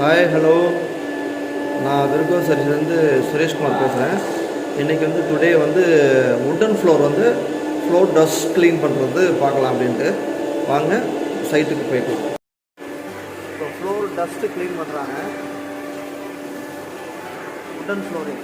Hi hello, நான் விருகோ சர்ஜிலேருந்து சுரேஷ்குமார் பேசுகிறேன். இன்றைக்கி today wooden floor dust clean பண்ணுறது பார்க்கலாம் அப்படின்ட்டு வாங்க சைட்டுக்கு போய்க்கலாம். இப்போ ஃப்ளோர் டஸ்ட்டு க்ளீன் பண்ணுறாங்க. Wooden flooring